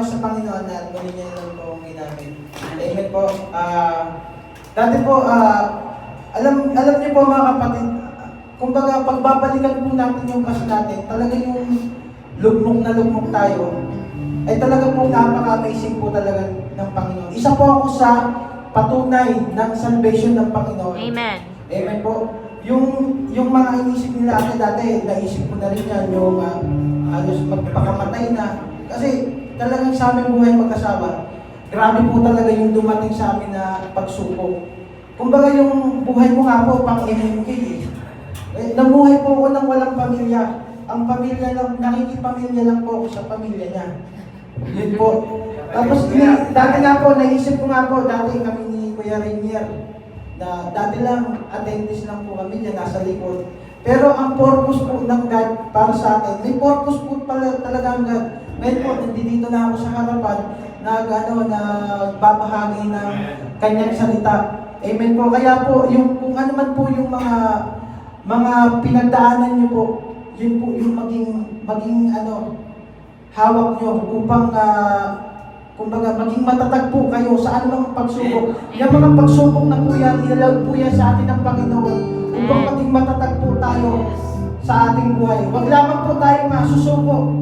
Sa Panginoon na gawin niya lang po ang ginamit. Amen po. Dati po, alam niyo po mga kapatid, kumbaga pagbabalikan po natin yung past natin, talaga yung lugmok tayo, ay talaga po napaka-amazing po talaga ng Panginoon. Isa po ako sa patunay ng salvation ng Panginoon. Amen. Amen po. Yung mga inisip nila ako dati, naisip ko na rin yan, yung halos magpakamatay na. Kasi talagang sa aming buhay mag-asawa, grabe po talaga yung dumating sa amin na pagsubok. Kumbaga yung buhay mo nga po, pang MMK eh. Namuhay po ako ng walang pamilya. Ang pamilya lang, nakikipamilya lang po ako sa pamilya niya. Yun po. Tapos dati nga po, naisip ko nga po, dati kami ni Kuya Rainier, na dati lang, attendance lang po kami dyan, nasa likod. Pero ang purpose po ng God para sa atin, may purpose po pala talaga ang God. Ngayon po, nandito na ako sa harapan, nagbabahagi ng kanyang salita. Amen po. Kaya po, kung ano man po yung mga pinagdaanan niyo po, yun po yung maging hawak niyo upang kumbaga maging matatag po kayo sa anumang pagsubok. Yung mga pagsubok na po yan, ilalagay po yan sa atin ng Panginoon upang maging matatag po tayo sa ating buhay. Huwag lamang po tayo masusuko.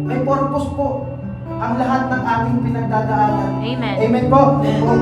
May purpose po ang lahat ng ating pinagdadaanan. Amen. Amen po. Amen po.